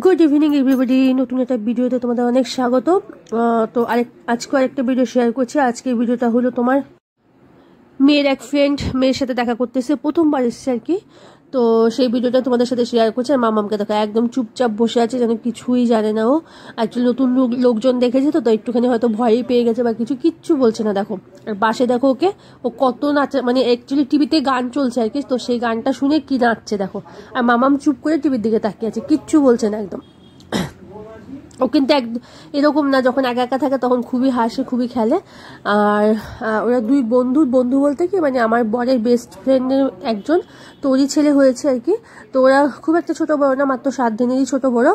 Good evening everybody, নতুন একটা ভিডিওতে তোমাদের অনেক স্বাগত। তো আজকে আরেকটা ভিডিও শেয়ার করছি। আজকের ভিডিওটা হলো তোমার মেয়ের এক ফ্রেন্ড মেয়ের সাথে দেখা করতেছে, প্রথমবার এসেছে আর কি। তো সেই ভিডিওটা তোমাদের সাথে শেয়ার করছে। আর মামামকে দেখা একদম চুপচাপ বসে আছে, যেন কিছুই জানে না। ও অ্যাকচুয়ালি নতুন লোকজন দেখেছে তো একটুখানি হয়তো ভয়ই পেয়ে গেছে বা কিচ্ছু বলছে না। দেখো আর বাসে দেখো ওকে, ও কত নাচে, মানে অ্যাকচুয়ালি টিভিতে গান চলছে আর কি, তো সেই গানটা শুনে কি নাচছে দেখো। আর মামাম চুপ করে টিভির দিকে তাকিয়ে আছে, কিচ্ছু বলছে না একদম। ও কিন্তু এরকম না, যখন একা একা থাকে তখন খুবই হাসে, খুবই খেলে। আর ওরা দুই বন্ধু বলতে কি, মানে আমার বরের বেস্ট ফ্রেন্ডের একজন, তো ওরই ছেলে হয়েছে আর কি। তো ওরা খুব একটা ছোট বড় না, মাত্র 7 দিনেরই ছোট বড়।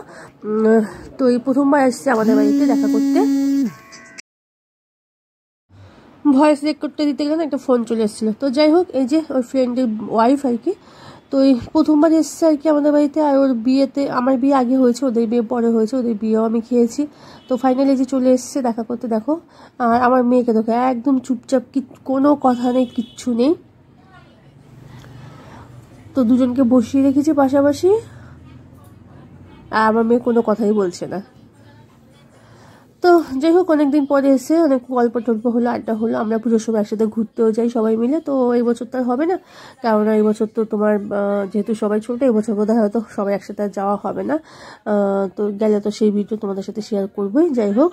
তো এই প্রথমবার আসছে আমাদের বাড়িতে দেখা করতে। ভয়েস রেকর্ড করতে দিতে গেলে একটা ফোন চলে এসেছিলো। তো যাই হোক, এই যে ওর ফ্রেন্ডের ওয়াইফ আর কি, তো এই প্রথমবার এসছে আর কি আমাদের বাড়িতে। আর ওর বিয়েতে, আমার বিয়ে আগে হয়েছে, ওদের বিয়ে পরে হয়েছে, ওদের বিয়েও আমি খেয়েছি। তো ফাইনালি যে চলে এসছে দেখা করতে দেখো। আর আমার মেয়েকে দেখো একদম চুপচাপ, কোনো কথা নেই, কিচ্ছু নেই। তো দুজনকে বসিয়ে রেখেছি পাশাপাশি, আর আমার মেয়ে কোনো কথাই বলছে না। তো যাই হোক, অনেকদিন পরে এসে অনেক গল্প টল্প হলো, আড্ডা হলো। আমরা পুজোর সময় একসাথে ঘুরতেও যাই সবাই মিলে। তো এই বছর তো আর হবে না, কারণ এই বছর তো তোমার যেহেতু সবাই ছোটো, এই বছর বোধহয় হয়তো সবাই একসাথে যাওয়া হবে না। তো গেলে তো সেই ভিডিও তোমাদের সাথে শেয়ার করবোই। যাই হোক,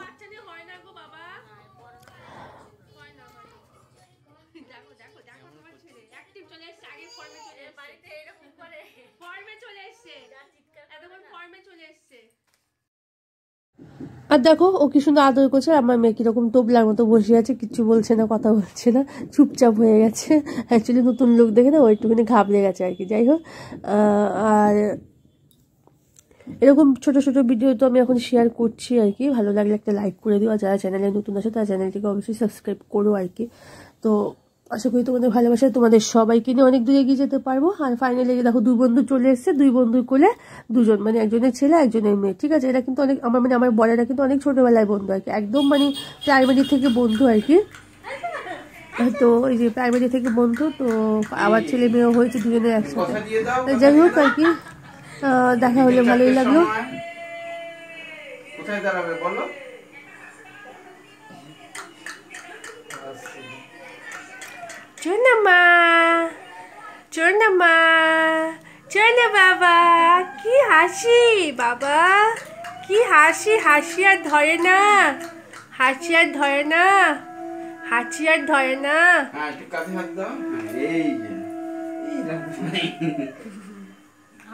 আর দেখো ও কি সুন্দর আদর করছে। আমার মেয়ে কিরকম তোবলার মতো বসে আছে, কিচ্ছু বলছে না, কথা বলছে না, চুপচাপ হয়ে গেছে। অ্যাকচুয়ালি নতুন লোক দেখে না ও একটুখানি ঘাবড়ে গেছে আর কি। যাই হোক, আর এরকম ছোট ছোট ভিডিও তো আমি এখন শেয়ার করছি আর কি। ভালো লাগলে একটা লাইক করে দিও, আর যারা চ্যানেলে নতুন আছে তারা চ্যানেলটিকে অবশ্যই সাবস্ক্রাইব করো আর কি। তো আশা করি তোমাদের ভালোবাসায় তোমাদের সবাইকে নিয়ে অনেক দূরে এগিয়ে যেতে পারবো। আর ফাইনালি দেখো দুই বন্ধু চলে এসছে, দুই বন্ধুর কোলে দুজন, মানে একজনের ছেলে একজনের মেয়ে, ঠিক আছে। এরা কিন্তু অনেক আমার বরেরা কিন্তু অনেক ছোটবেলায় বন্ধু আর কি, একদম মানে প্রাইমারি থেকে বন্ধু আর কি। তো ওই যে প্রাইমারি থেকে বন্ধু, তো আবার ছেলে মেয়েও হয়েছে দুজনের একসাথে। যাই হোক আর কি, দেখা হলে ভালোই লাগলো। কোথায় দাঁড়াবে বলো? চোনামা, চোনামা, চোনা বাবা, কি হাসি বাবা, কি হাসি, হাসি আর ধরে না, হাসি আর ধরে না, হাসি আর ধরে না। হ্যাঁ, একটু কাঁধে হাত দাও। এই যে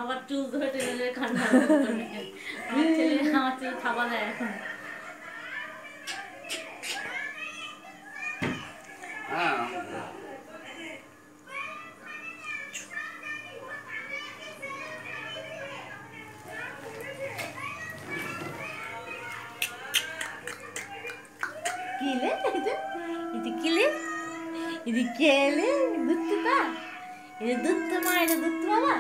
আবার চুল ধরে টেনে কান্না করে। আমার ছেলে খাবার দেয় এখন। কিলে ఇది কিলে ఇది কেলে দুধটা, এটা দুধ মা, এটা দুধ বাবা।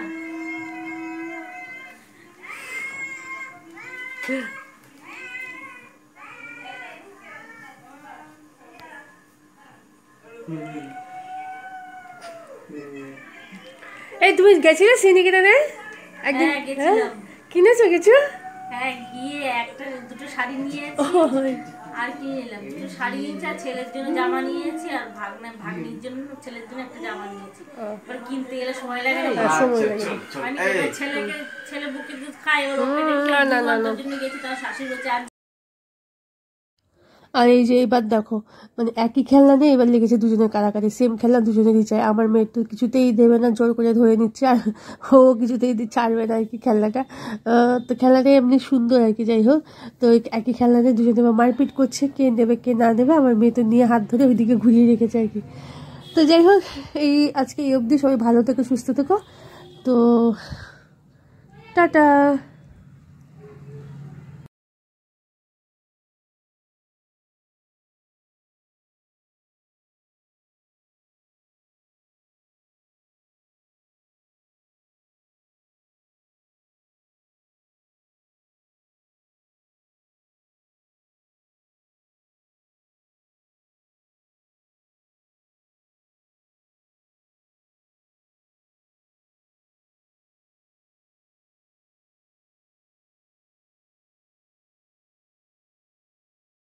এই তুমি গেছিলে সিনিকেতনে একদিন? কিনেছো কিছু? হ্যাঁ, গিয়ে একটা দুটো শাড়ি নিয়েছি। আর কি নিলাম, দুটো শাড়ি নিয়েছি, আর ছেলের জন্য জামা নিয়েছি, আর ভাগ্নির জন্য ছেলের জন্য একটা জামা নিয়েছি। এবার কিনতে গেলে সময় লাগে না, ছেলে বুকের দুধ খায়, ওর জন্য গেছি। তার শাশুড়ি বলছে আর এই যে এবার দেখো, মানে একই খেলনা নেই, এবার লেগেছে দুজনের কারাকারি, সেম খেলনা দুজনেরই চাই। আমার মেয়ে তো কিছুতেই দেবে না, জোর করে ধরে নিচ্ছে, আর ও কিছুতেই ছাড়বে না আর কি খেলনাটা। তো খেলনাটাই এমনি সুন্দর আর কি। যাই হোক, তো একই খেলনাতে দুজনে মারপিট করছে, কে নেবে কে না নেবে। আমার মেয়ে তো নিয়ে হাত ধরে ওইদিকে ঘুরিয়ে রেখেছে আর কি। তো যাই হোক, আজকে এই অবধি। সবাই ভালো থেকো, সুস্থ থেকো। তো টাটা।